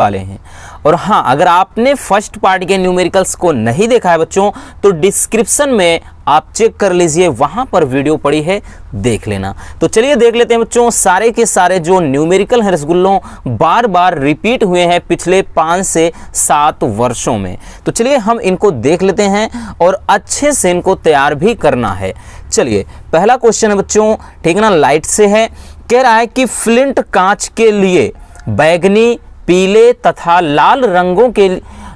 वाले हैं। और हाँ, अगर आपने फर्स्ट पार्ट के न्यूमेरिकल्स को नहीं देखा है बच्चों, तो डिस्क्रिप्शन में आप चेक कर लीजिए, वहां पर वीडियो पड़ी है, देख लेना। तो चलिए देख लेते हैं बच्चों सारे के सारे जो न्यूमेरिकल हैं रसगुल्लों, बार बार रिपीट हुए हैं पिछले 5 से 7 वर्षों में। तो चलिए हम इनको देख लेते हैं और अच्छे से इनको तैयार भी करना है। चलिए पहला क्वेश्चन है बच्चों, ठीक है ना, लाइट से है। कह रहा है कि फ्लिंट कांच के लिए बैगनी, पीले तथा लाल रंगों के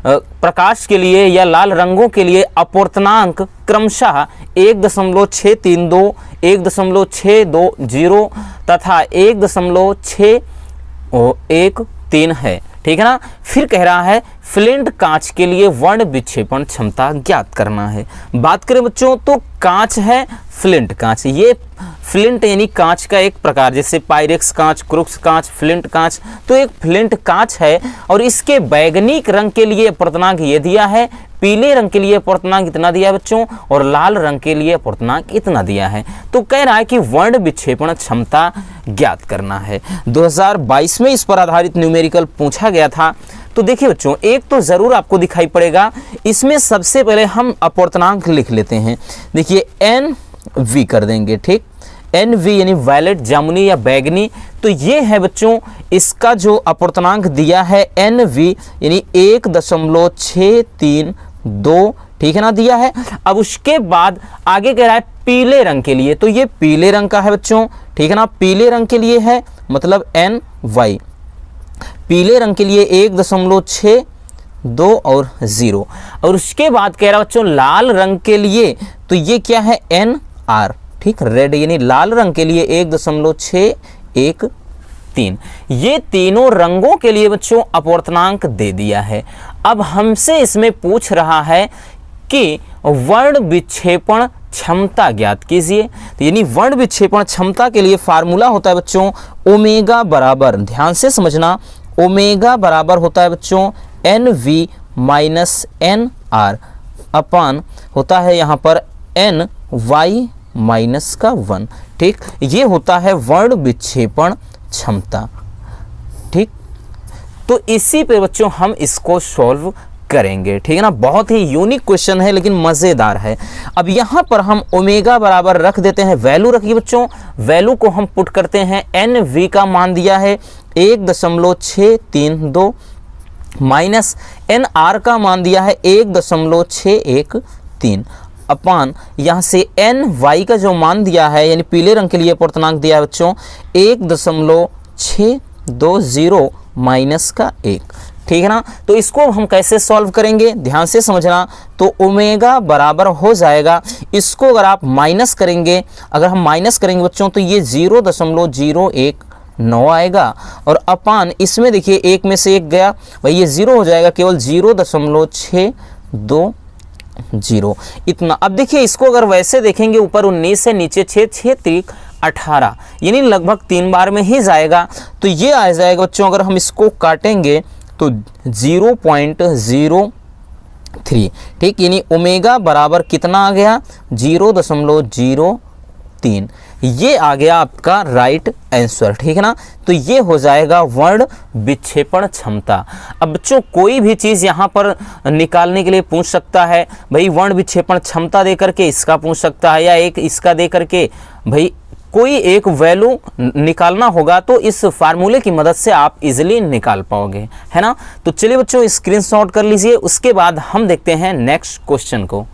प्रकाश के लिए या लाल रंगों के लिए अपूर्णांक क्रमशः 1.632, 1.620 तथा 1.613 है, ठीक है ना। फिर कह रहा है फ्लिंट कांच के लिए वर्ण विक्षेपण क्षमता ज्ञात करना है। बात करें बच्चों तो कांच है, फ्लिंट कांच, ये फ्लिंट यानी कांच का एक प्रकार, जैसे पायरेक्स कांच, क्रुक्स कांच, फ्लिंट कांच, तो एक फ्लिंट कांच है। और इसके बैगनी रंग के लिए अपूर्णांक ये दिया है, पीले रंग के लिए अपूर्णांक इतना दिया है बच्चों, और लाल रंग के लिए अपूर्णांक इतना दिया है। तो कह रहा है कि वर्ण विक्षेपण क्षमता ज्ञात करना है। 2022 में इस पर आधारित न्यूमेरिकल पूछा गया था। तो देखिए बच्चों, एक तो जरूर आपको दिखाई पड़ेगा, इसमें सबसे पहले हम अपूर्णांक लिख लेते हैं। देखिए NV कर देंगे, ठीक, NV यानी वायलेट, जामुनी या बैगनी। तो ये है बच्चों इसका जो अपूर्णांक दिया है NV यानी 1.632, ठीक है ना, दिया है। अब उसके बाद आगे कह रहा है पीले रंग के लिए, तो ये पीले रंग का है बच्चों, ठीक है ना, पीले रंग के लिए है, मतलब NY। पीले रंग के लिए 1.62 और 0। और उसके बाद कह रहा है बच्चों लाल रंग के लिए, तो ये क्या है NR, ठीक, रेड यानी लाल रंग के लिए 1.613। ये तीनों रंगों के लिए बच्चों अपूर्णांक दे दिया है। अब हमसे इसमें पूछ रहा है कि वर्ण विक्षेपण क्षमता ज्ञात कीजिए। तो यानी वर्ण विक्षेपण क्षमता के लिए फार्मूला होता है बच्चों ओमेगा बराबर, ध्यान से समझना, ओमेगा बराबर होता है बच्चों NV माइनस NR अपान होता है यहाँ पर NY माइनस का 1, ठीक, ये होता है वर्ण विक्षेपण क्षमता, ठीक। तो इसी पे बच्चों हम इसको सॉल्व करेंगे, ठीक है ना। बहुत ही यूनिक क्वेश्चन है लेकिन मजेदार है। अब यहाँ पर हम ओमेगा बराबर रख देते हैं, वैल्यू रखिए बच्चों, वैल्यू को हम पुट करते हैं। NV का मान दिया है 1.632 माइनस NR का मान दिया है 1.613 अपान यहाँ से NY का जो मान दिया है यानी पीले रंग के लिए अपूर्णांक दिया है बच्चों 1.620 माइनस का 1, ठीक है ना। तो इसको हम कैसे सॉल्व करेंगे, ध्यान से समझना। तो ओमेगा बराबर हो जाएगा, इसको अगर आप माइनस करेंगे, अगर हम माइनस करेंगे बच्चों तो ये 0.019 आएगा, और अपान इसमें देखिए एक में से एक गया, भाई ये 0 हो जाएगा, केवल 0.620 इतना। अब देखिए इसको अगर वैसे देखेंगे, ऊपर 19 से नीचे 6, 6 3 18 यानी लगभग 3 बार में ही जाएगा। तो ये आ जाएगा बच्चों, अगर हम इसको काटेंगे तो 0.03, ठीक, यानी ओमेगा बराबर कितना आ गया 0.03, ये आ गया आपका राइट आंसर, ठीक है ना। तो ये हो जाएगा वर्ण विक्षेपण क्षमता। अब बच्चों कोई भी चीज़ यहाँ पर निकालने के लिए पूछ सकता है, भाई वर्ण विक्षेपण क्षमता दे करके इसका पूछ सकता है, या एक इसका दे करके भाई कोई एक वैल्यू निकालना होगा, तो इस फार्मूले की मदद से आप इजीली निकाल पाओगे, है ना। तो चलिए बच्चों स्क्रीनशॉट कर लीजिए, उसके बाद हम देखते हैं नेक्स्ट क्वेश्चन को।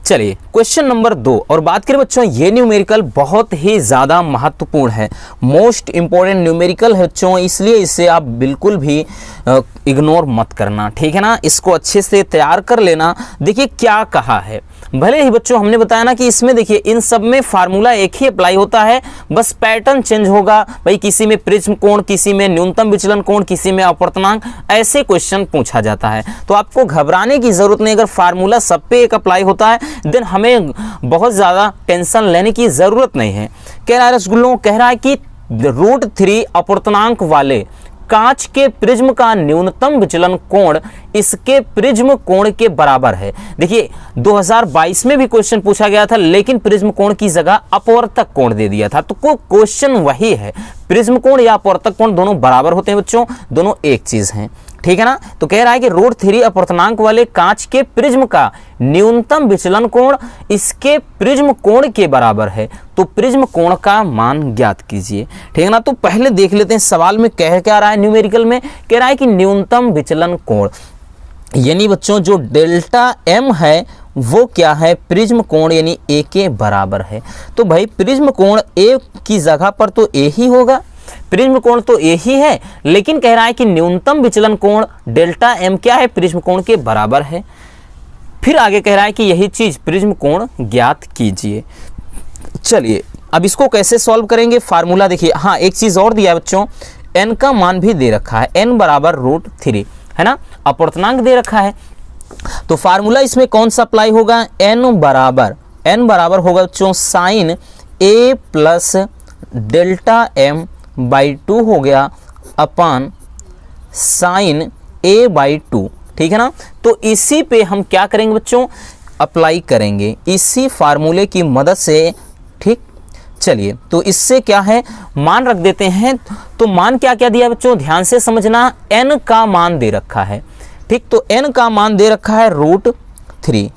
चलिए क्वेश्चन नंबर 2, और बात करें बच्चों ये न्यूमेरिकल बहुत ही ज़्यादा महत्वपूर्ण है, मोस्ट इंपॉर्टेंट न्यूमेरिकल है बच्चों, इसलिए इसे आप बिल्कुल भी इग्नोर मत करना, ठीक है ना। इसको अच्छे से तैयार कर लेना। देखिए क्या कहा है, भले ही बच्चों हमने बताया ना कि इसमें देखिए इन सब में फार्मूला एक ही अप्लाई होता है, बस पैटर्न चेंज होगा, भाई किसी में प्रिज्म कोण, किसी में न्यूनतम विचलन कोण, किसी में अपूर्णांक, ऐसे क्वेश्चन पूछा जाता है। तो आपको घबराने की जरूरत नहीं, अगर फार्मूला सब पे एक अप्लाई होता है देन हमें बहुत ज़्यादा टेंशन लेने की ज़रूरत नहीं है। कह रहा है रसगुल्लों, कह रहा है कि √3 अपूर्णांक वाले कांच के प्रिज्म का न्यूनतम विचलन कोण इसके प्रिज्म कोण के बराबर है। देखिए 2022 में भी क्वेश्चन पूछा गया था, लेकिन प्रिज्म कोण की जगह अपवर्तक कोण दे दिया था। तो क्वेश्चन वही है, प्रिज्म कोण या अपवर्तक कोण दोनों बराबर होते हैं बच्चों, दोनों एक चीज हैं, ठीक है ना। तो कह रहा है कि √3 अपवर्तनांक वाले कांच के प्रिज्म का न्यूनतम विचलन कोण इसके प्रिज्म कोण के बराबर है, तो प्रिज्म कोण का मान ज्ञात कीजिए, ठीक है ना। तो पहले देख लेते हैं सवाल में कह क्या रहा है, न्यूमेरिकल में कह रहा है कि न्यूनतम विचलन कोण, यानी बच्चों जो डेल्टा m है वो क्या है, प्रिज्म कोण यानी a के बराबर है। तो भाई प्रिज्म कोण a की जगह पर तो a ही होगा, प्रिज्म कोण तो a ही है, लेकिन कह रहा है कि न्यूनतम विचलन कोण डेल्टा m क्या है, प्रिज्म कोण के बराबर है। फिर आगे कह रहा है कि यही चीज प्रिज्म कोण ज्ञात कीजिए। चलिए अब इसको कैसे सॉल्व करेंगे, फार्मूला देखिए। हाँ एक चीज और दिया है बच्चों, n का मान भी दे रखा है, n बराबर √3 है ना, अपवर्तनांक दे रखा है। तो फार्मूला इसमें कौन सा अप्लाई होगा, n बराबर होगा बच्चों साइन a प्लस डेल्टा m बाई 2 हो गया अपान साइन a बाई 2, ठीक है ना। तो इसी पे हम क्या करेंगे बच्चों, अप्लाई करेंगे इसी फार्मूले की मदद से, ठीक। चलिए तो इससे क्या है, मान रख देते हैं। तो मान क्या क्या दिया बच्चों, ध्यान से समझना, n का मान दे रखा है, ठीक। तो n का मान दे रखा है √3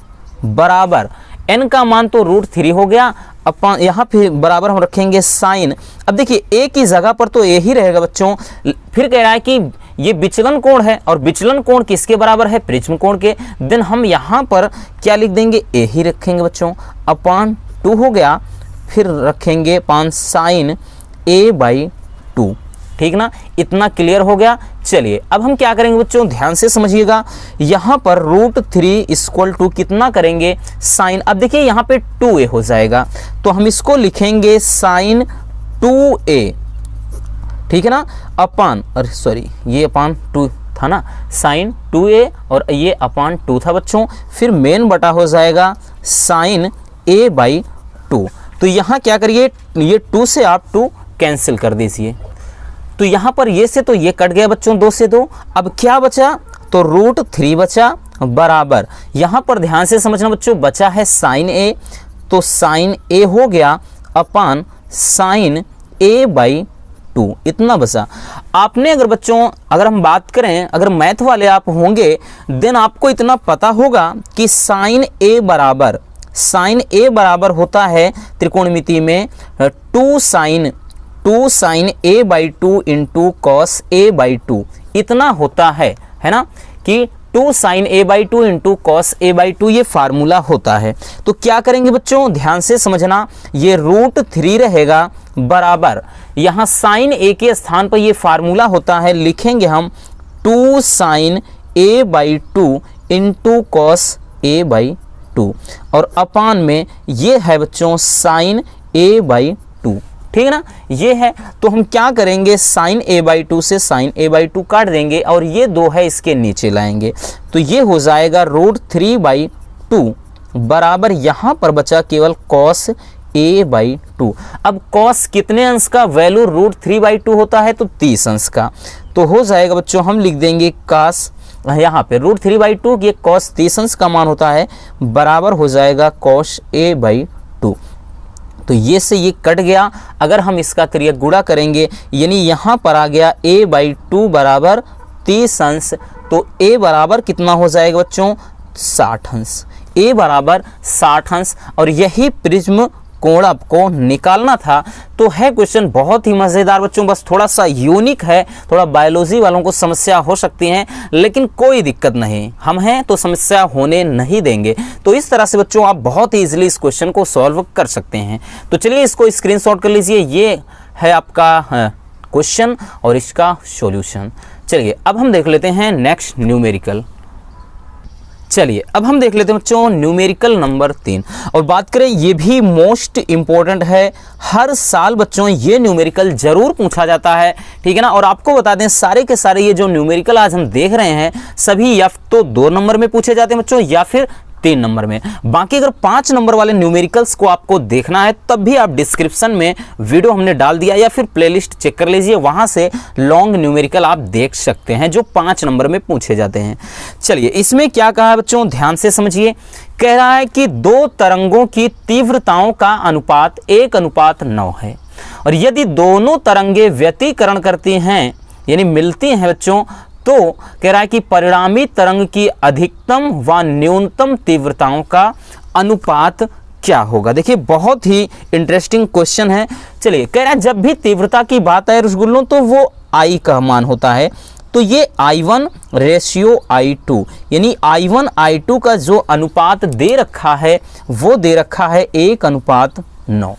बराबर, n का मान तो √3 हो गया, अपन यहाँ पे बराबर हम रखेंगे साइन। अब देखिए a की जगह पर तो a ही रहेगा बच्चों। फिर कह रहा है कि ये विचलन कोण है, और विचलन कोण किसके बराबर है, प्रिज्म कोण के। देन हम यहाँ पर क्या लिख देंगे, a ही रखेंगे बच्चों, अपान 2 हो गया, फिर रखेंगे अपान साइन a बाई 2, ठीक ना। इतना क्लियर हो गया। चलिए अब हम क्या करेंगे बच्चों, ध्यान से समझिएगा, यहाँ पर √3 इक्वल टू कितना करेंगे, साइन। अब देखिए यहाँ पे 2a हो जाएगा, तो हम इसको लिखेंगे साइन 2a, ठीक है ना, अपान, अरे सॉरी ये अपान 2 था ना, साइन 2a और ये अपान 2 था बच्चों। फिर मेन बटा हो जाएगा साइन a बाई 2। तो यहाँ क्या करिए, ये 2 से आप 2 कैंसिल कर दीजिए, तो यहाँ पर ये से तो ये कट गया बच्चों, 2 से 2। अब क्या बचा, तो √3 बचा बराबर, यहाँ पर ध्यान से समझना बच्चों, बचा है साइन a, तो साइन a हो गया अपान साइन a बाई 2, इतना बचा। आपने अगर बच्चों, अगर हम बात करें, अगर मैथ वाले आप होंगे, देन आपको इतना पता होगा कि साइन a बराबर होता है त्रिकोणमिति में 2 sine a by 2 into cos a by 2, इतना होता है ना, कि 2 sine a by 2 into cos a by 2 ये फार्मूला होता है। तो क्या करेंगे बच्चों, ध्यान से समझना, ये √3 रहेगा बराबर, यहाँ साइन a के स्थान पर ये फार्मूला होता है, लिखेंगे हम 2 sine a by 2 into cos a by 2, और अपान में ये है बच्चों साइन a बाई 2, ठीक है ना, ये है। तो हम क्या करेंगे, साइन a बाई 2 से साइन a बाई 2 काट देंगे, और ये 2 है इसके नीचे लाएंगे, तो ये हो जाएगा √3 बाई 2 बराबर, यहाँ पर बचा केवल कॉस a बाई 2। अब कॉस कितने अंश का, वैल्यू √3 बाई 2 होता है, तो 30 अंश का। तो हो जाएगा बच्चों, हम लिख देंगे कास, यहाँ पे √3 बाई 2, ये कॉस 30 अंश का मान होता है, बराबर हो जाएगा कॉस a बाई 2। तो ये से ये कट गया। अगर हम इसका क्रिया गुणा करेंगे, यानी यहाँ पर आ गया a बाई 2 बराबर 30 अंश, तो a बराबर कितना हो जाएगा बच्चों, 60 अंश, a बराबर 60 अंश। और यही प्रिज्म कोण आपको निकालना था। तो है क्वेश्चन बहुत ही मज़ेदार बच्चों, बस थोड़ा सा यूनिक है, थोड़ा बायोलॉजी वालों को समस्या हो सकती है, लेकिन कोई दिक्कत नहीं, हम हैं तो समस्या होने नहीं देंगे। तो इस तरह से बच्चों आप बहुत ही इजीली इस क्वेश्चन को सॉल्व कर सकते हैं। तो चलिए इसको स्क्रीनशॉट कर लीजिए, ये है आपका क्वेश्चन और इसका सॉल्यूशन। चलिए अब हम देख लेते हैं नेक्स्ट न्यूमेरिकल। चलिए अब हम देख लेते हैं बच्चों न्यूमेरिकल नंबर 3, और बात करें ये भी मोस्ट इंपॉर्टेंट है, हर साल बच्चों ये न्यूमेरिकल जरूर पूछा जाता है, ठीक है ना। और आपको बता दें सारे के सारे ये जो न्यूमेरिकल आज हम देख रहे हैं सभी या तो 2 नंबर में पूछे जाते हैं बच्चों, या फिर 3 नंबर में। बाकी अगर 5 नंबर वाले न्यूमेरिकल्स को आपको देखना है तब भी आप डिस्क्रिप्शन में वीडियो हमने डाल दिया या फिर प्लेलिस्ट चेक कर लीजिए, वहां से लॉन्ग न्यूमेरिकल आप देख सकते हैं जो 5 नंबर में पूछे जाते हैं। चलिए इसमें क्या कहा है बच्चों, ध्यान से समझिए। कह रहा है कि 2 तरंगों की तीव्रताओं का अनुपात 1:9 है और यदि दोनों तरंगे व्यतिकरण करती हैं यानी मिलती हैं बच्चों, तो कह रहा है कि परिणामी तरंग की अधिकतम व न्यूनतम तीव्रताओं का अनुपात क्या होगा। देखिए बहुत ही इंटरेस्टिंग क्वेश्चन है। चलिए कह रहा है जब भी तीव्रता की बात है रसगुल्लों तो वो I का मान होता है, तो ये I1 रेशियो I2 यानी I1 I2 का जो अनुपात दे रखा है वो दे रखा है 1:9।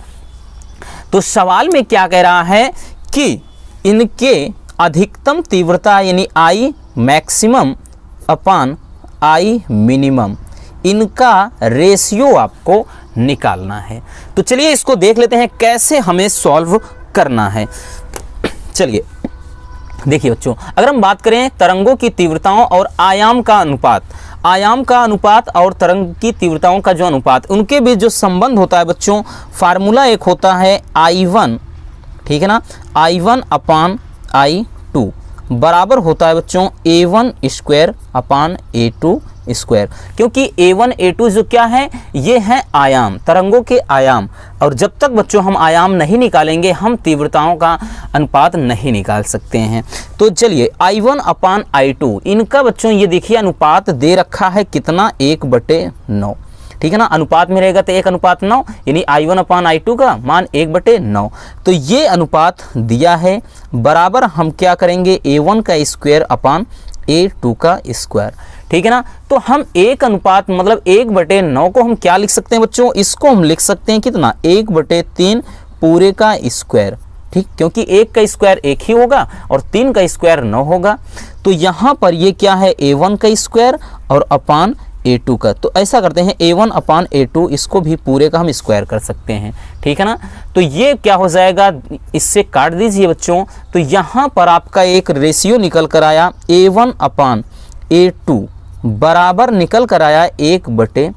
तो सवाल में क्या कह रहा है कि इनके अधिकतम तीव्रता यानी I maximum upon I minimum, इनका रेशियो आपको निकालना है। तो चलिए इसको देख लेते हैं कैसे हमें सॉल्व करना है। चलिए देखिए बच्चों, अगर हम बात करें तरंगों की तीव्रताओं और आयाम का अनुपात और तरंग की तीव्रताओं का जो अनुपात, उनके बीच जो संबंध होता है बच्चों, फार्मूला एक होता है I1, ठीक है ना, I1 अपान I2 बराबर होता है बच्चों A1 square upon A2 square, क्योंकि A1 A2 जो क्या है, ये है आयाम, तरंगों के आयाम, और जब तक बच्चों हम आयाम नहीं निकालेंगे हम तीव्रताओं का अनुपात नहीं निकाल सकते हैं। तो चलिए I1 अपान I2 इनका बच्चों ये देखिए अनुपात दे रखा है कितना, 1/9, ठीक है ना, अनुपात में रहेगा तो 1:9 यानी I1 अपान I2 का मान 1/9। तो ये अनुपात दिया है, बराबर हम क्या करेंगे A1 का स्क्वायर अपान A2 का स्क्वायर, ठीक है ना। तो हम 1 अनुपात मतलब 1/9 को हम क्या लिख सकते हैं बच्चों, इसको हम लिख सकते हैं कितना, 1/3 पूरे का स्क्वायर, ठीक, क्योंकि 1 का स्क्वायर 1 ही होगा और 3 का स्क्वायर 9 होगा। तो यहाँ पर ये क्या है, A1 का स्क्वायर और अपान A2 का। तो ऐसा करते हैं A1 अपान A2, इसको भी पूरे का हम स्क्वायर कर सकते हैं, ठीक है ना। तो ये क्या हो जाएगा, इससे काट दीजिए बच्चों, तो यहाँ पर आपका एक रेशियो निकल कर आया A1 अपान A2 बराबर निकल कर आया 1/3।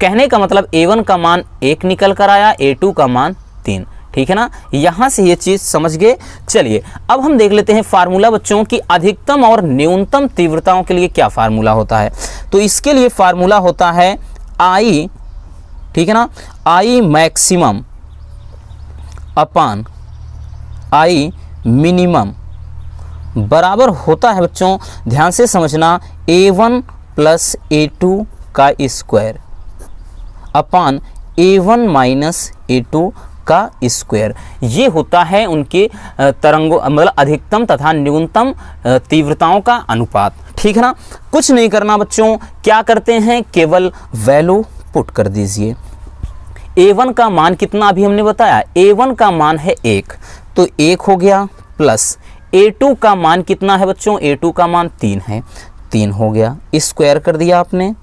कहने का मतलब A1 का मान 1 निकल कर आया, A2 का मान 3, ठीक है ना। यहां से ये चीज समझ गए। चलिए अब हम देख लेते हैं फार्मूला बच्चों की अधिकतम और न्यूनतम तीव्रताओं के लिए क्या फार्मूला होता है। तो इसके लिए फार्मूला होता है I, ठीक है ना, I maximum upon I minimum बराबर होता है बच्चों, ध्यान से समझना, A1 प्लस A2 का square upon A1 minus A2 का स्क्वायर। ये होता है उनके तरंगों मतलब अधिकतम तथा न्यूनतम तीव्रताओं का अनुपात, ठीक है ना। कुछ नहीं करना बच्चों, क्या करते हैं, केवल वैल्यू पुट कर दीजिए। A1 का मान कितना अभी हमने बताया, A1 का मान है 1, तो 1 हो गया, प्लस A2 का मान कितना है बच्चों, A2 का मान 3 है, 3 हो गया, स्क्वायर कर दिया आपने,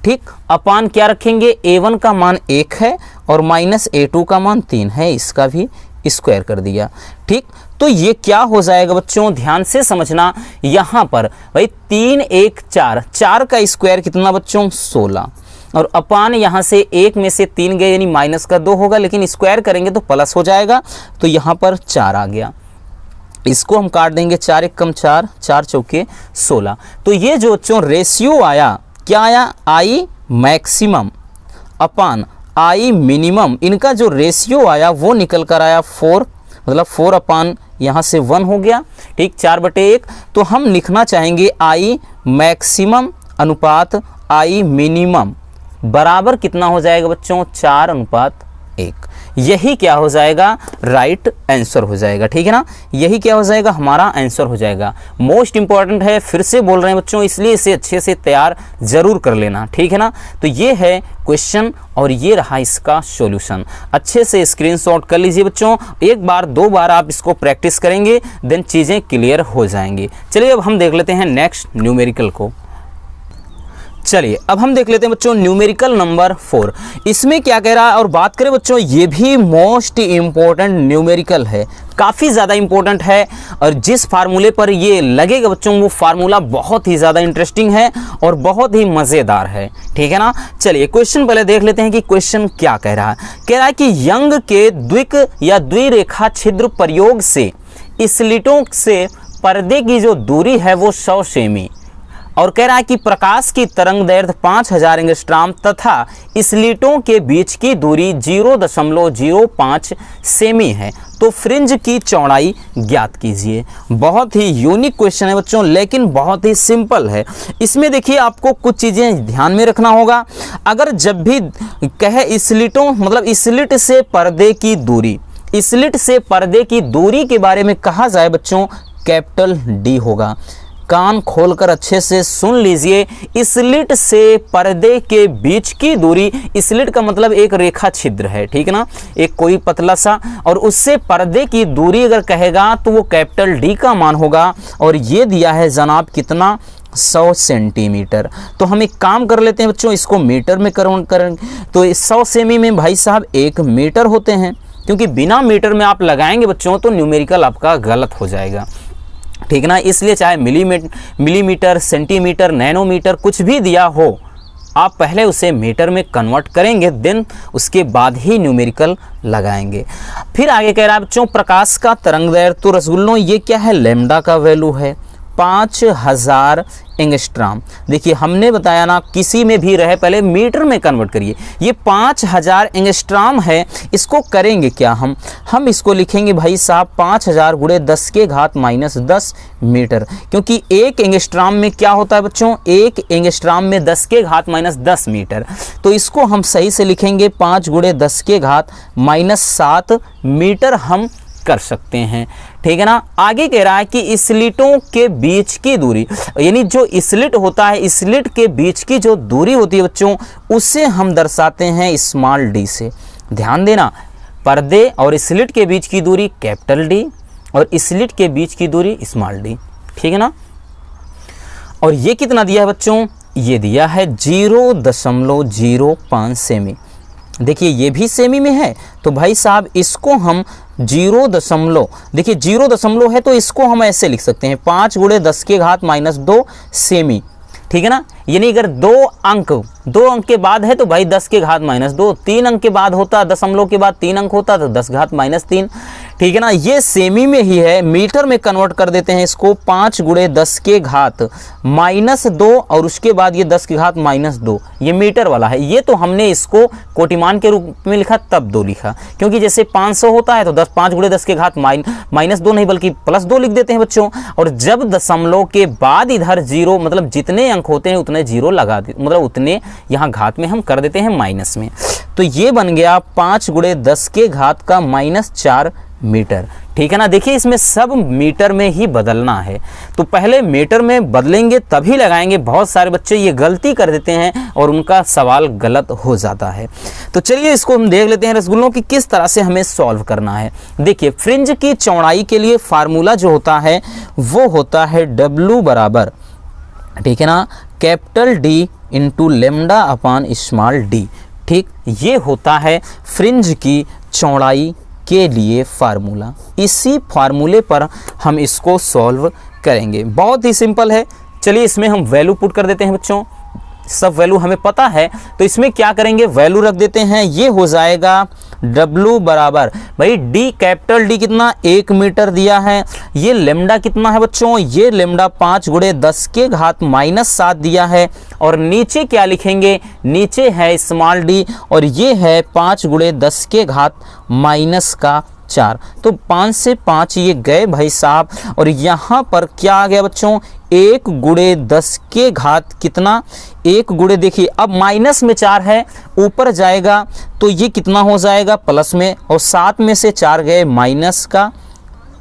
ठीक, अपान क्या रखेंगे, A1 का मान 1 है और माइनस A2 का मान 3 है, इसका भी स्क्वायर कर दिया, ठीक। तो ये क्या हो जाएगा बच्चों, ध्यान से समझना, यहाँ पर भाई 3 1 4, 4 का स्क्वायर कितना बच्चों 16, और अपान यहाँ से 1 में से 3 गए यानी माइनस का 2 होगा, लेकिन स्क्वायर करेंगे तो प्लस हो जाएगा, तो यहाँ पर 4 आ गया, इसको हम काट देंगे, 4 1 कम 4, 4 चौके 16। तो ये जो बच्चों रेशियो आया, क्या आया, I maximum upon I minimum, इनका जो रेशियो आया वो निकल कर आया 4, मतलब 4 अपान यहाँ से 1 हो गया, ठीक, 4/1। तो हम लिखना चाहेंगे I मैक्सिमम अनुपात I मिनिमम बराबर कितना हो जाएगा बच्चों, 4:1। यही क्या हो जाएगा, राइट आंसर हो जाएगा, ठीक है ना। यही क्या हो जाएगा, हमारा आंसर हो जाएगा। मोस्ट इंपॉर्टेंट है, फिर से बोल रहे हैं बच्चों, इसलिए इसे अच्छे से तैयार जरूर कर लेना, ठीक है ना। तो ये है क्वेश्चन और ये रहा इसका सॉल्यूशन। अच्छे से स्क्रीनशॉट कर लीजिए बच्चों, एक बार 2 बार आप इसको प्रैक्टिस करेंगे देन चीज़ें क्लियर हो जाएंगी। चलिए अब हम देख लेते हैं नेक्स्ट न्यूमेरिकल को। चलिए अब हम देख लेते हैं बच्चों न्यूमेरिकल नंबर 4। इसमें क्या कह रहा है, और बात करें बच्चों ये भी मोस्ट इम्पोर्टेंट न्यूमेरिकल है, काफ़ी ज़्यादा इम्पोर्टेंट है, और जिस फार्मूले पर ये लगेगा बच्चों वो फार्मूला बहुत ही ज़्यादा इंटरेस्टिंग है और बहुत ही मज़ेदार है, ठीक है ना। चलिए क्वेश्चन पहले देख लेते हैं कि क्वेश्चन क्या कह रहा है। कह रहा है कि यंग के द्विक या द्विरेखा छिद्र प्रयोग से स्लिटों से पर्दे की जो दूरी है वो 100 सेमी, और कह रहा है कि प्रकाश की तरंग दैर्घ्य 5000 एंगस्ट्रॉम तथा स्लिटों के बीच की दूरी 0.05 सेमी है, तो फ्रिंज की चौड़ाई ज्ञात कीजिए। बहुत ही यूनिक क्वेश्चन है बच्चों, लेकिन बहुत ही सिंपल है। इसमें देखिए आपको कुछ चीज़ें ध्यान में रखना होगा। अगर जब भी कहे स्लिटों मतलब स्लिट से पर्दे की दूरी, स्लिट से पर्दे की दूरी के बारे में कहा जाए बच्चों कैपिटल डी होगा। कान खोलकर अच्छे से सुन लीजिए, स्लिट से पर्दे के बीच की दूरी, स्लिट का मतलब एक रेखा छिद्र है, ठीक है ना, एक कोई पतला सा, और उससे पर्दे की दूरी अगर कहेगा तो वो कैपिटल डी का मान होगा, और ये दिया है जनाब कितना 100 सेंटीमीटर। तो हम एक काम कर लेते हैं बच्चों, इसको मीटर में कन्वर्ट करेंगे तो 100 सेमी में भाई साहब 1 मीटर होते हैं, क्योंकि बिना मीटर में आप लगाएंगे बच्चों तो न्यूमेरिकल आपका गलत हो जाएगा, ठीक है ना। इसलिए चाहे मिलीमीटर, सेंटीमीटर, नैनोमीटर कुछ भी दिया हो, आप पहले उसे मीटर में कन्वर्ट करेंगे, देन उसके बाद ही न्यूमेरिकल लगाएंगे। फिर आगे कह रहा है बच्चों प्रकाश का तरंग दैर्घ्य, तो रसगुल्लों ये क्या है, लैम्डा का वैल्यू है 5000 एंगस्ट्रॉम। देखिए हमने बताया ना किसी में भी रहे पहले मीटर में कन्वर्ट करिए। ये 5000 एंगस्ट्रॉम है, इसको करेंगे क्या हम इसको लिखेंगे भाई साहब 5000 गुणे 10 के घात -10 मीटर, क्योंकि एक एंगस्ट्रॉम में क्या होता है बच्चों, एक एंगस्ट्रॉम में 10 के घात -10 मीटर। तो इसको हम सही से लिखेंगे 5 गुणे 10 के घात -7 मीटर हम कर सकते हैं, ठीक है ना। आगे कह रहा है कि स्लिटों के बीच की दूरी, यानी जो स्लिट होता है, स्लिट के बीच की जो दूरी होती है बच्चों, उसे हम दर्शाते हैं स्मॉल डी से। ध्यान देना, पर्दे और स्लिट के बीच की दूरी कैपिटल डी और स्लिट के बीच की दूरी स्मॉल डी, ठीक है ना। और ये कितना दिया है बच्चों, ये दिया है 0.05 सेमी। देखिए ये भी सेमी में है, तो भाई साहब इसको हम 0 देखिए 0 है तो इसको हम ऐसे लिख सकते हैं 5 गुणे 10 के घात -2 सेमी, ठीक है ना। यानी अगर दो अंक के बाद है तो भाई 10 के घात -2, 3 अंक के बाद होता, दशमलव के बाद 3 अंक होता तो 10 घात -3, ठीक है ना। ये सेमी में ही है, मीटर में कन्वर्ट कर देते हैं इसको 5 गुणे 10 के घात -2 और उसके बाद ये 10 के घात -2, ये मीटर वाला है। ये तो हमने इसको कोटिमान के रूप में लिखा तब 2 लिखा, क्योंकि जैसे 500 होता है तो 5 गुणे 10 के घात -2 नहीं बल्कि +2 लिख देते हैं बच्चों। और जब दशमलव के बाद इधर 0 मतलब जितने अंक होते हैं उतने 0 लगा दे, मतलब उतने यहाँ घात में हम कर देते हैं माइनस में। तो ये बन गया 5 गुणे 10 के घात का -4 मीटर, ठीक है ना। देखिए इसमें सब मीटर में ही बदलना है, तो पहले मीटर में बदलेंगे तभी लगाएंगे। बहुत सारे बच्चे ये गलती कर देते हैं और उनका सवाल गलत हो जाता है। तो चलिए इसको हम देख लेते हैं रसगुल्लों की किस तरह से हमें सॉल्व करना है। देखिए फ्रिंज की चौड़ाई के लिए फार्मूला जो होता है वो होता है W बराबर, ठीक है ना, capital D into lambda upon small d, ठीक। ये होता है फ्रिंज की चौड़ाई के लिए फार्मूला। इसी फार्मूले पर हम इसको सॉल्व करेंगे, बहुत ही सिंपल है। चलिए इसमें हम वैल्यू पुट कर देते हैं बच्चों, सब वैल्यू हमें पता है तो इसमें क्या करेंगे, वैल्यू रख देते हैं। ये हो जाएगा W बराबर भाई D, कैपिटल D कितना 1 मीटर दिया है। ये लेमडा कितना है बच्चों, ये लेमडा 5 गुणे 10 के घात -7 दिया है। और नीचे क्या लिखेंगे, नीचे है स्मॉल d और ये है 5 गुणे 10 के घात -4। तो 5 से 5 ये गए भाई साहब, और यहाँ पर क्या आ गया बच्चों, 1 गुणे 10 के घात कितना, 1 गुणे देखिए अब माइनस में 4 है, ऊपर जाएगा तो ये कितना हो जाएगा प्लस में, और 7 में से 4 गए माइनस का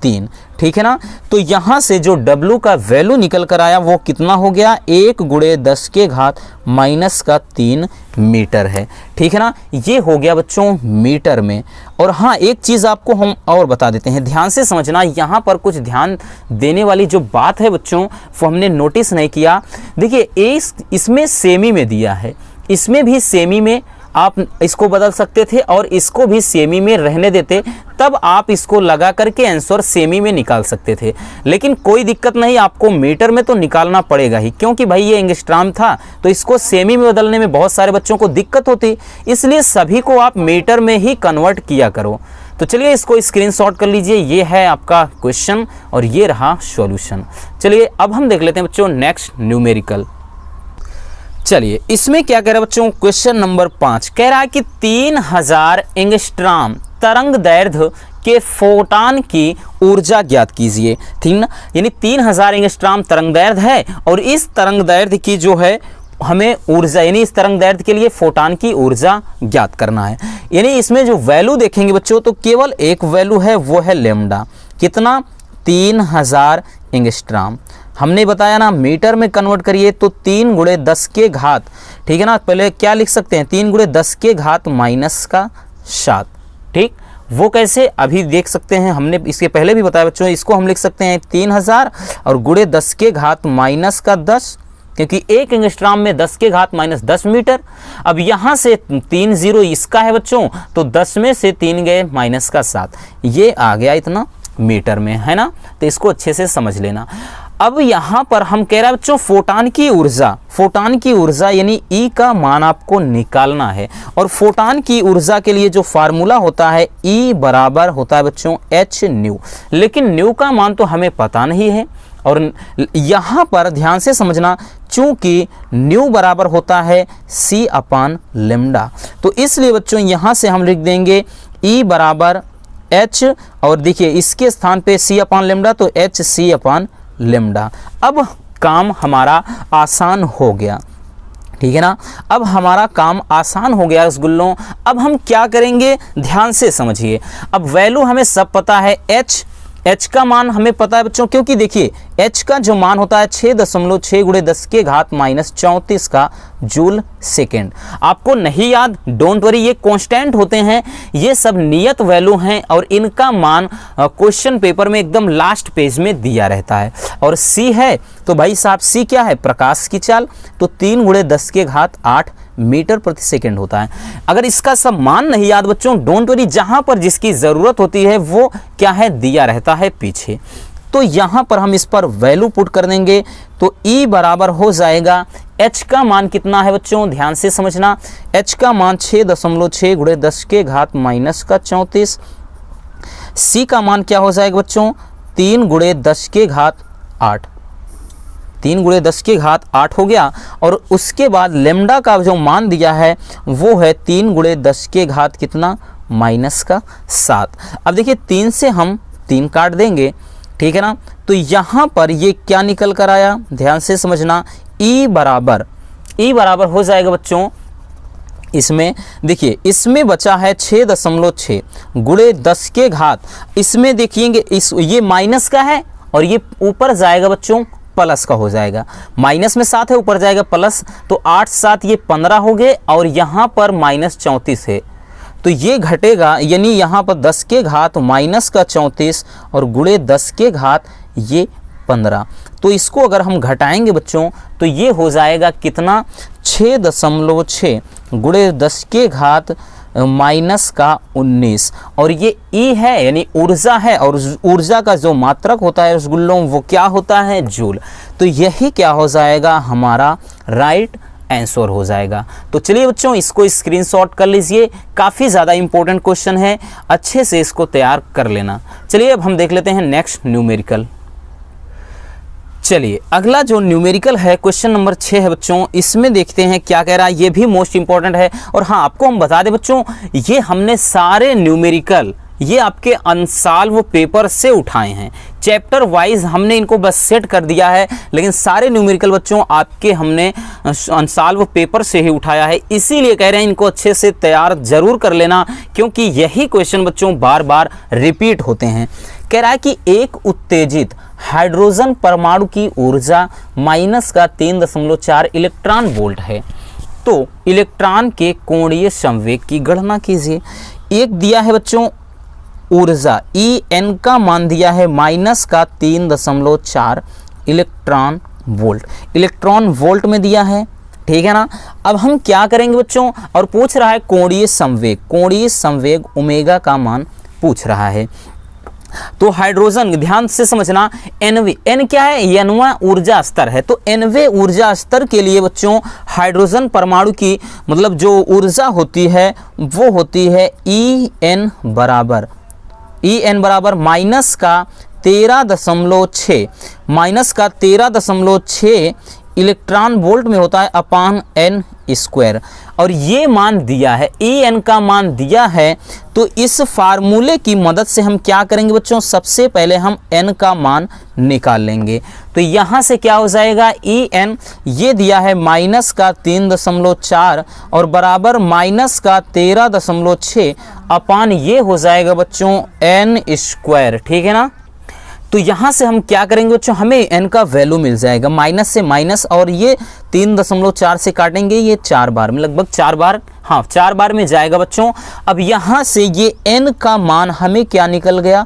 3, ठीक है ना। तो यहाँ से जो W का वैल्यू निकल कर आया वो कितना हो गया, 1 × 10 के घात -3 मीटर है, ठीक है ना। ये हो गया बच्चों मीटर में। और हाँ, एक चीज़ आपको हम और बता देते हैं, ध्यान से समझना, यहाँ पर कुछ ध्यान देने वाली जो बात है बच्चों वो हमने नोटिस नहीं किया। देखिए इसमें सेमी में दिया है, इसमें भी सेमी में आप इसको बदल सकते थे और इसको भी सेमी में रहने देते, तब आप इसको लगा करके आंसर सेमी में निकाल सकते थे। लेकिन कोई दिक्कत नहीं, आपको मीटर में तो निकालना पड़ेगा ही, क्योंकि भाई ये एंगस्ट्राम था तो इसको सेमी में बदलने में बहुत सारे बच्चों को दिक्कत होती, इसलिए सभी को आप मीटर में ही कन्वर्ट किया करो। तो चलिए इसको स्क्रीनशॉट कर लीजिए, ये है आपका क्वेश्चन और ये रहा सॉल्यूशन। चलिए अब हम देख लेते हैं बच्चों नेक्स्ट न्यूमेरिकल। चलिए इसमें क्या कह रहा है बच्चों, क्वेश्चन नंबर 5 कह रहा है कि 3000 एंगस्ट्राम तरंग दैर्ध्य के फोटॉन की ऊर्जा ज्ञात कीजिए, ठीक ना। यानी 3000 एंगस्ट्राम तरंग दैर्ध्य है और इस तरंग दैर्ध्य की जो है हमें ऊर्जा, यानी इस तरंग दैर्ध्य के लिए फोटॉन की ऊर्जा ज्ञात करना है। यानी इसमें जो वैल्यू देखेंगे बच्चों तो केवल एक वैल्यू है, वो है लैम्डा। कितना, 3000 एंगस्ट्राम। हमने बताया ना मीटर में कन्वर्ट करिए तो 3 × 10 के घात, ठीक है ना। पहले क्या लिख सकते हैं, 3 × 10 के घात -7, ठीक। वो कैसे अभी देख सकते हैं, हमने इसके पहले भी बताया बच्चों। इसको हम लिख सकते हैं 3000 और × 10 के घात -10, क्योंकि एक एंगस्ट्राम में 10 के घात -10 मीटर। अब यहाँ से 3 0 इसका है बच्चों, तो 10 में से 3 गए -7, ये आ गया इतना मीटर में, है ना। तो इसको अच्छे से समझ लेना। अब यहाँ पर हम कह रहे हैं बच्चों फोटॉन की ऊर्जा यानी E का मान आपको निकालना है। और फोटॉन की ऊर्जा के लिए जो फार्मूला होता है E बराबर होता है बच्चों h न्यू, लेकिन न्यू का मान तो हमें पता नहीं है। और यहाँ पर ध्यान से समझना, चूंकि न्यू बराबर होता है C/λ, तो इसलिए बच्चों यहाँ से हम लिख देंगे E बराबर h, और देखिए इसके स्थान पे C/λ तो hc/λ। अब काम हमारा आसान हो गया, ठीक है ना। अब हमारा काम आसान हो गया रसगुल्लों। अब हम क्या करेंगे, ध्यान से समझिए। अब वैल्यू हमें सब पता है, h का मान हमें पता है बच्चों, क्योंकि देखिए h का जो मान होता है 6.6 × 10 के घात -34 का जूल सेकेंड। आपको नहीं याद, डोंट वरी, ये कांस्टेंट होते हैं, ये सब नियत वैल्यू हैं और इनका मान क्वेश्चन पेपर में एकदम लास्ट पेज में दिया रहता है। और c है तो भाई साहब c क्या है, प्रकाश की चाल, तो 3 × 10 के घात 8 मीटर प्रति सेकेंड होता है। अगर इसका सब मान नहीं याद बच्चों, डोंट वरी, जहां पर जिसकी जरूरत होती है वो क्या है, दिया रहता है पीछे। तो यहां पर हम इस पर वैल्यू पुट कर देंगे तो E बराबर हो जाएगा, h का मान कितना है बच्चों, ध्यान से समझना, h का मान 6.6 × 10 के घात -34। C का मान क्या हो जाएगा बच्चों, 3 × 10 के घात 8, 3 × 10 के घात 8 हो गया। और उसके बाद लैम्डा का जो मान दिया है वो है 3 × 10 के घात कितना, -7। अब देखिए 3 से हम 3 काट देंगे, ठीक है ना। तो यहाँ पर ये क्या निकल कर आया, ध्यान से समझना, E बराबर हो जाएगा बच्चों, इसमें देखिए इसमें बचा है 6.6 × 10 के घात, इसमें देखिएंगे ये माइनस का है और ये ऊपर जाएगा बच्चों प्लस का हो जाएगा, माइनस में 7 है ऊपर जाएगा प्लस, तो 8 7 ये 15 हो गए और यहाँ पर -34 है तो ये घटेगा, यानी यहाँ पर 10 के घात -34 और × 10 के घात ये 15। तो इसको अगर हम घटाएंगे बच्चों तो ये हो जाएगा कितना, 6.6 × 10 के घात -19। और ये E है यानी ऊर्जा है, और ऊर्जा का जो मात्रक होता है रसगुल्लों वो क्या होता है, जूल। तो यही क्या हो जाएगा, हमारा राइट आंसर हो जाएगा। तो चलिए बच्चों इसको स्क्रीनशॉट कर लीजिए, काफ़ी ज़्यादा इंपॉर्टेंट क्वेश्चन है, अच्छे से इसको तैयार कर लेना। चलिए अब हम देख लेते हैं नेक्स्ट न्यूमेरिकल। चलिए अगला जो न्यूमेरिकल है क्वेश्चन नंबर 6 है बच्चों, इसमें देखते हैं क्या कह रहा है, ये भी मोस्ट इंपॉर्टेंट है। और हाँ आपको हम बता दें बच्चों, ये हमने सारे न्यूमेरिकल ये आपके अनसॉल्व पेपर से उठाए हैं, चैप्टर वाइज हमने इनको बस सेट कर दिया है, लेकिन सारे न्यूमेरिकल बच्चों आपके हमने अनसॉल्व पेपर से ही उठाया है। इसीलिए कह रहे हैं इनको अच्छे से तैयार जरूर कर लेना, क्योंकि यही क्वेश्चन बच्चों बार बार रिपीट होते हैं। कह रहा है कि एक उत्तेजित हाइड्रोजन परमाणु की ऊर्जा -3.4 इलेक्ट्रॉन वोल्ट है। तो इलेक्ट्रॉन के कोणीय संवेग की गणना कीजिए। एक दिया है बच्चों ऊर्जा En का मान दिया है -3.4 इलेक्ट्रॉन वोल्ट में दिया है, ठीक है ना। अब हम क्या करेंगे बच्चों, और पूछ रहा है कोणीय संवेग ओमेगा का मान पूछ रहा है। तो हाइड्रोजन ध्यान से समझना, एन क्या है, एनवा ऊर्जा स्तर है। तो एनवे ऊर्जा स्तर के लिए बच्चों हाइड्रोजन परमाणु की मतलब जो ऊर्जा होती है वो होती है En बराबर -13.6 इलेक्ट्रॉन वोल्ट में होता है अपान n स्क्वायर। और ये मान दिया है, En का मान दिया है। तो इस फार्मूले की मदद से हम क्या करेंगे बच्चों, सबसे पहले हम n का मान निकाल लेंगे। तो यहाँ से क्या हो जाएगा, En ये दिया है -3.4 और बराबर -13.6 अपान ये हो जाएगा बच्चों n स्क्वायर, ठीक है ना। तो यहाँ से हम क्या करेंगे बच्चों, हमें n का वैल्यू मिल जाएगा, माइनस से माइनस, और ये 3.4 से काटेंगे, ये 4 बार में, लगभग 4 बार, हाँ 4 बार में जाएगा बच्चों। अब यहाँ से ये n का मान हमें क्या निकल गया,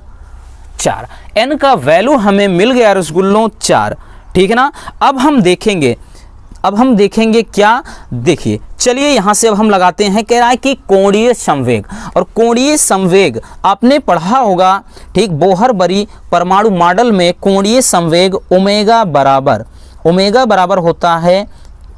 4। n का वैल्यू हमें मिल गया रसगुल्लों 4, ठीक है ना। अब हम देखेंगे क्या, देखिए चलिए यहाँ से अब हम लगाते हैं। कह रहा है कि कोणीय संवेग, और कोणीय संवेग आपने पढ़ा होगा, ठीक, बोहर-बरी परमाणु मॉडल में कोणीय संवेग ओमेगा बराबर होता है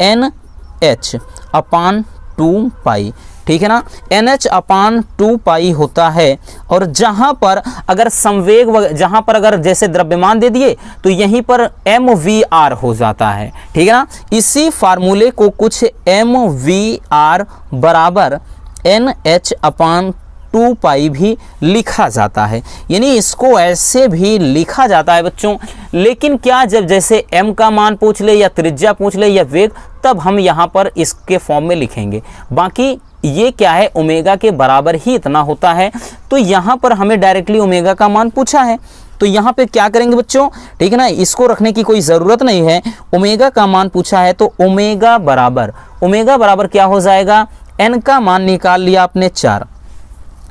NH अपान 2 पाई, ठीक है ना। NH अपान 2 पाई होता है। और जहाँ पर अगर संवेग, जहाँ पर अगर जैसे द्रव्यमान दे दिए तो यहीं पर MVR हो जाता है, ठीक है ना। इसी फार्मूले को कुछ MVR बराबर NH अपान 2 पाई भी लिखा जाता है, यानी इसको ऐसे भी लिखा जाता है बच्चों। लेकिन क्या, जब जैसे m का मान पूछ ले या त्रिज्या पूछ ले या वेग, तब हम यहाँ पर इसके फॉर्म में लिखेंगे। बाकी ये क्या है, ओमेगा के बराबर ही इतना होता है। तो यहाँ पर हमें डायरेक्टली ओमेगा का मान पूछा है, तो यहाँ पे क्या करेंगे बच्चों, ठीक है ना, इसको रखने की कोई ज़रूरत नहीं है। ओमेगा का मान पूछा है तो ओमेगा बराबर क्या हो जाएगा, n का मान निकाल लिया आपने 4,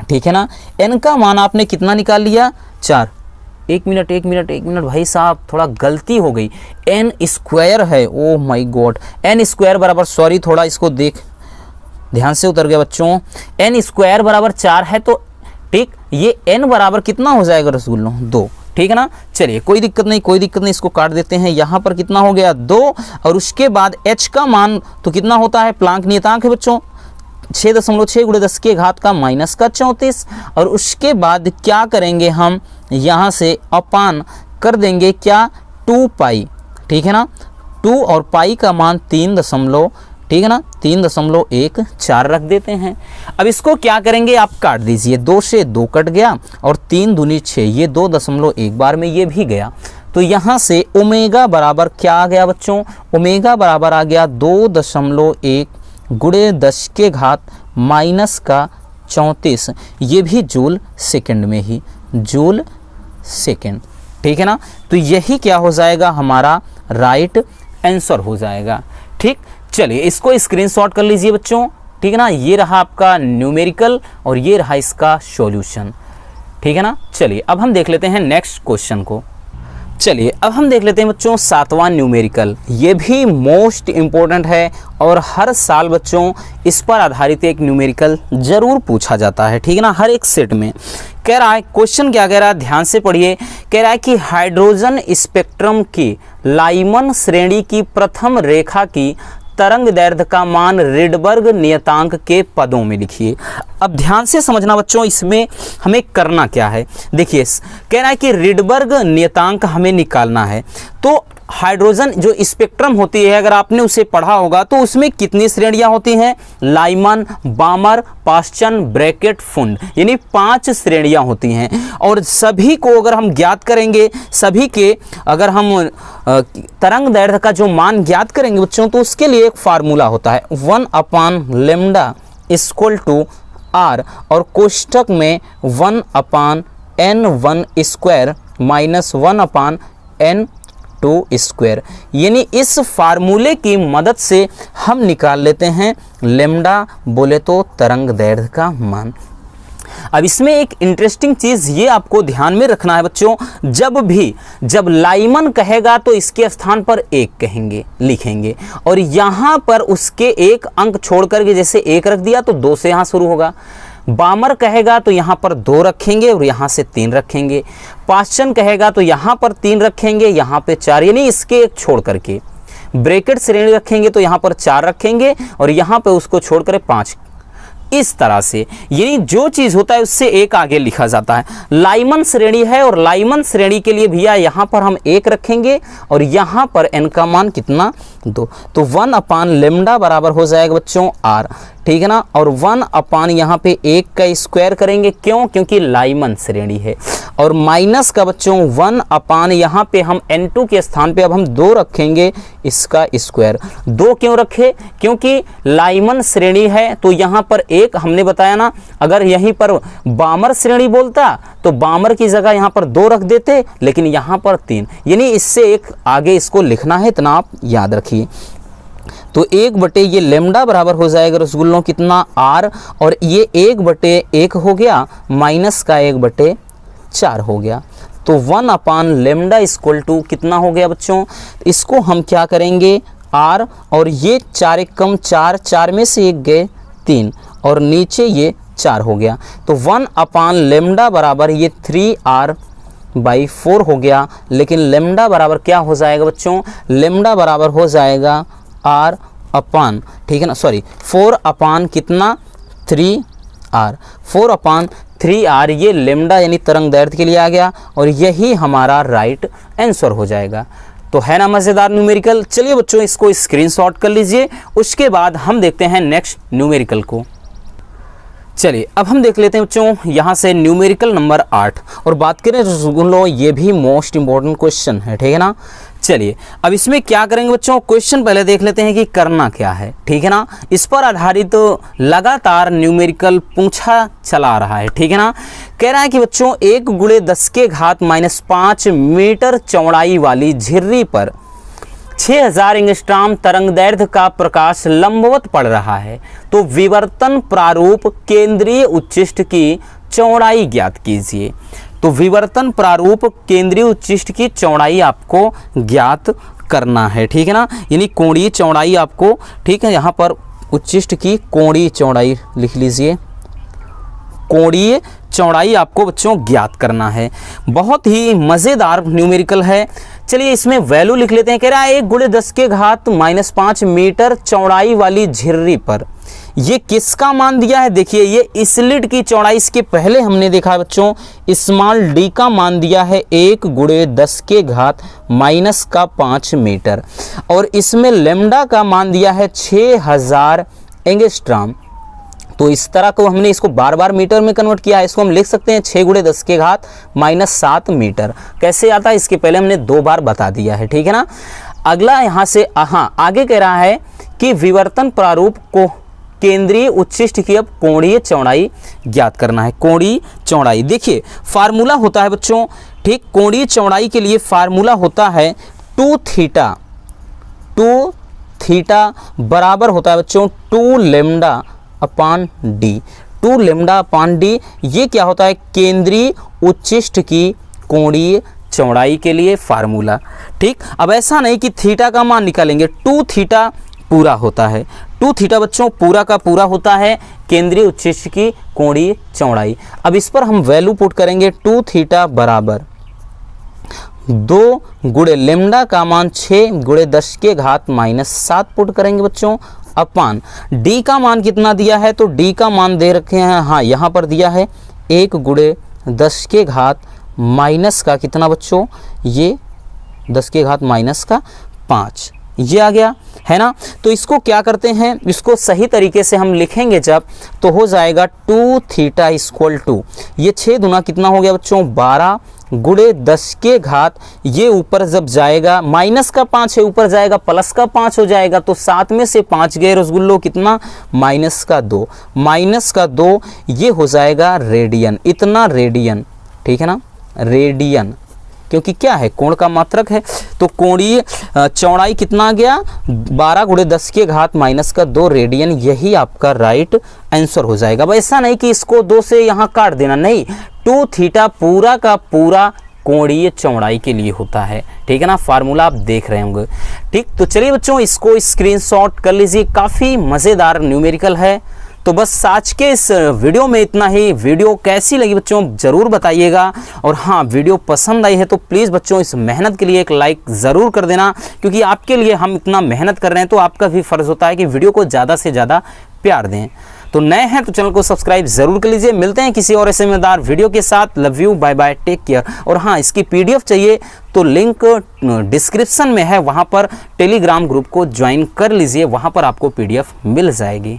ठीक है ना। n का मान आपने कितना निकाल लिया, 4। एक मिनट भाई साहब, थोड़ा गलती हो गई, n स्क्वायर है, oh my God. n square बराबर, सॉरी थोड़ा इसको ध्यान से उतर गया बच्चों, n स्क्वायर बराबर 4 है। तो ठीक, ये n बराबर कितना हो जाएगा रसगुल्लों, 2, ठीक है ना। चलिए कोई दिक्कत नहीं, इसको काट देते हैं। यहाँ पर कितना हो गया, 2, और उसके बाद h का मान तो कितना होता है, प्लांक नियतांक है बच्चों, 6.6 × 10 की घात का -34। और उसके बाद क्या करेंगे हम, यहाँ से अपान कर देंगे क्या, 2 पाई, ठीक है ना। 2 और पाई का मान 3, ठीक है ना, 3.14 रख देते हैं। अब इसको क्या करेंगे, आप काट दीजिए, 2 से 2 कट गया, और 3 दूनी 6, ये 2.1 बार में ये भी गया। तो यहाँ से ओमेगा बराबर क्या आ गया बच्चों, ओमेगा बराबर आ गया 2.1 × 10 के घात -34, ये भी जूल सेकंड में ही, जूल सेकंड, ठीक है ना। तो यही क्या हो जाएगा, हमारा राइट आंसर हो जाएगा, ठीक। चलिए इसको स्क्रीनशॉट कर लीजिए बच्चों, ठीक है ना। ये रहा आपका न्यूमेरिकल और ये रहा इसका सॉल्यूशन, ठीक है ना। चलिए अब हम देख लेते हैं नेक्स्ट क्वेश्चन को। चलिए अब हम देख लेते हैं बच्चों 7वां न्यूमेरिकल। ये भी मोस्ट इम्पोर्टेंट है और हर साल बच्चों इस पर आधारित एक न्यूमेरिकल जरूर पूछा जाता है, ठीक है ना, हर एक सेट में। कह रहा है, क्वेश्चन क्या कह रहा है, ध्यान से पढ़िए। कह रहा है कि हाइड्रोजन स्पेक्ट्रम की लाइमन श्रेणी की प्रथम रेखा की तरंग दैर्ध्य का मान रिडबर्ग नियतांक के पदों में लिखिए। अब ध्यान से समझना बच्चों, इसमें हमें करना क्या है, देखिए कह रहा है कि रिडबर्ग नियतांक हमें निकालना है। तो हाइड्रोजन जो स्पेक्ट्रम होती है, अगर आपने उसे पढ़ा होगा तो उसमें कितनी श्रेणियां होती हैं, लाइमन, बामर, पास्चन, ब्रैकेट, फुंड, यानी 5 श्रेणियां होती हैं। और सभी को अगर हम ज्ञात करेंगे, सभी के अगर हम तरंग दैर्ध्य का जो मान ज्ञात करेंगे बच्चों, तो उसके लिए एक फार्मूला होता है 1/λ = r, और कोष्टक में 1/2 n1 square minus 1/n2 square. यानी इस फार्मूले की मदद से हम निकाल लेते हैं लेम्डा बोले तो तरंग दैर्ध्य का मान। अब इसमें एक इंटरेस्टिंग चीज ये आपको ध्यान में रखना है बच्चों, जब लाइमन कहेगा तो इसके स्थान पर 1 कहेंगे, लिखेंगे, और यहां पर उसके एक अंक छोड़ करके जैसे 1 रख दिया तो 2 से यहां शुरू होगा। बामर कहेगा तो यहां पर 2 रखेंगे और यहां से 3 रखेंगे। पाश्चन कहेगा तो यहां पर 3 रखेंगे, यहां पे 4, यानी इसके एक छोड़ करके। ब्रैकेट श्रेणी रखेंगे तो यहां पर 4 रखेंगे और यहां पे उसको छोड़कर 5। इस तरह से यानी जो चीज होता है उससे एक आगे लिखा जाता है। लाइमन श्रेणी है और लाइमन श्रेणी के लिए भैया यहां पर हम 1 रखेंगे और यहां पर n का मान कितना 2, तो 1/λ बराबर हो जाएगा बच्चों r, ठीक है ना। और 1/ यहाँ पे 1 का स्क्वायर करेंगे, क्यों? क्योंकि लाइमन श्रेणी है। और माइनस का बच्चों 1/ यहाँ पे हम n2 के स्थान पे अब हम 2 रखेंगे, इसका स्क्वायर। 2 क्यों रखे? क्योंकि लाइमन श्रेणी है तो यहाँ पर 1 हमने बताया ना, अगर यहीं पर बामर श्रेणी बोलता तो बामर की जगह यहाँ पर 2 रख देते, लेकिन यहाँ पर 3, यानी इससे एक आगे इसको लिखना है, इतना आप याद रखिए। तो 1/, ये लेम्डा बराबर हो जाएगा रसगुल्लों कितना r, और ये 1/1 हो गया माइनस का 1/4 हो गया। तो 1/λ इक्वल टू कितना हो गया बच्चों? इसको हम क्या करेंगे r, और ये 4 1 कम 4, 4 में से 1 गए 3, और नीचे ये 4 हो गया। तो 1/λ बराबर ये 3r/4 हो गया। लेकिन लेम्डा बराबर क्या हो जाएगा बच्चों? लेम्डा बराबर हो जाएगा r अपान, ठीक है ना, सॉरी 4/ कितना 3r, 4/3r, ये लेम्डा यानी तरंग दैर्ध्य के लिए आ गया, और यही हमारा राइट आंसर हो जाएगा। तो है ना मज़ेदार न्यूमेरिकल। चलिए बच्चों इसको स्क्रीनशॉट कर लीजिए, उसके बाद हम देखते हैं नेक्स्ट न्यूमेरिकल को। चलिए अब हम देख लेते हैं बच्चों यहाँ से न्यूमेरिकल नंबर 8, और बात करें रसगुल्लों ये भी मोस्ट इंपॉर्टेंट क्वेश्चन है, ठीक है ना। चलिए अब इसमें क्या करेंगे बच्चों, क्वेश्चन पहले देख लेते हैं कि करना क्या है, ठीक है ना। इस पर आधारित तो लगातार न्यूमेरिकल पूछा चला रहा है, ठीक है ना। कह रहा है कि बच्चों 1 × 10⁻⁵ मीटर चौड़ाई वाली झिर्री पर 6000 एंगस्ट्रॉम तरंग दैर्ध्य का प्रकाश लंबवत पड़ रहा है, तो विवर्तन प्रारूप केंद्रीय उच्चिष्ट की चौड़ाई ज्ञात कीजिए। तो विवर्तन प्रारूप केंद्रीय उच्चिष्ट की चौड़ाई आपको ज्ञात करना है, ठीक है ना। यानी कोणीय चौड़ाई आपको, ठीक है, यहाँ पर उच्चिष्ट की कोणीय चौड़ाई लिख लीजिए, कोणीय चौड़ाई आपको बच्चों ज्ञात करना है। बहुत ही मज़ेदार न्यूमेरिकल है। चलिए इसमें वैल्यू लिख लेते हैं। कह रहा है 1 × 10⁻⁻5 मीटर चौड़ाई वाली झिर्री पर ये किसका मान दिया है? देखिए ये स्लिट की चौड़ाई, इसके पहले हमने देखा है बच्चों स्मॉल d का मान दिया है 1 × 10⁻⁻5 मीटर, और इसमें लेम्डा का मान दिया है 6000 एंगस्ट्रॉम। तो इस तरह को हमने इसको बार बार मीटर में कन्वर्ट किया है, इसको हम लिख सकते हैं 6 × 10⁻⁷ मीटर। कैसे आता है इसके पहले हमने 2 बार बता दिया है, ठीक है ना। अगला यहाँ से आगे कह रहा है कि विवर्तन प्रारूप को केंद्रीय उच्चिष्ट की अब कोणीय चौड़ाई ज्ञात करना है। कोणीय चौड़ाई देखिए फार्मूला होता है बच्चों, ठीक, कोणीय चौड़ाई के लिए फार्मूला होता है 2 थीटा बराबर होता है बच्चों 2λ/d। 2λ/d ये क्या होता है? केंद्रीय उच्चिष्ट की कोणीय चौड़ाई के लिए फार्मूला, ठीक। अब ऐसा नहीं कि थीटा का मान निकालेंगे, 2 थीटा पूरा होता है, 2 थीटा बच्चों पूरा का पूरा होता है केंद्रीय उच्चिष्ट की कोणीय चौड़ाई। अब इस पर हम वैल्यू पुट करेंगे 2 थीटा बराबर 2 × लेम्डा का मान 6 × 10⁻⁻7 पुट करेंगे बच्चों, अपान d का मान कितना दिया है? तो d का मान दे रखे हैं, हाँ यहाँ पर दिया है 1 × 10⁻⁻ का कितना बच्चों? ये 10⁻⁻5 ये आ गया है ना। तो इसको क्या करते हैं, इसको सही तरीके से हम लिखेंगे जब, तो हो जाएगा 2 थीटा इक्वल टू ये 6 दूना कितना हो गया बच्चों? 12 × 10⁻, ये ऊपर जब जाएगा माइनस का 5 है, ऊपर जाएगा प्लस का 5 हो जाएगा, तो 7 में से 5 गए रसगुल्लो कितना? -2, -2 ये हो जाएगा रेडियन, इतना रेडियन, ठीक है ना, रेडियन, क्योंकि क्या है, कोण का मात्रक है। तो कोणीय चौड़ाई कितना आ गया, 12 × 10⁻² रेडियन, यही आपका राइट आंसर हो जाएगा। अब ऐसा नहीं कि इसको 2 से यहाँ काट देना, नहीं, 2 थीटा पूरा का पूरा कोणीय चौड़ाई के लिए होता है, ठीक है ना। फार्मूला आप देख रहे होंगे, ठीक। तो चलिए बच्चों, इसको स्क्रीनशॉट कर लीजिए, काफ़ी मज़ेदार न्यूमेरिकल है। तो बस आज के इस वीडियो में इतना ही। वीडियो कैसी लगी बच्चों ज़रूर बताइएगा, और हाँ, वीडियो पसंद आई है तो प्लीज़ बच्चों इस मेहनत के लिए एक लाइक ज़रूर कर देना, क्योंकि आपके लिए हम इतना मेहनत कर रहे हैं, तो आपका भी फ़र्ज़ होता है कि वीडियो को ज़्यादा से ज़्यादा प्यार दें। तो नए हैं तो चैनल को सब्सक्राइब जरूर कर लीजिए। मिलते हैं किसी और ऐसे मजेदार वीडियो के साथ। Love you, bye bye, take care. और हाँ, इसकी PDF चाहिए तो लिंक डिस्क्रिप्शन में है, वहाँ पर टेलीग्राम ग्रुप को ज्वाइन कर लीजिए, वहाँ पर आपको PDF मिल जाएगी।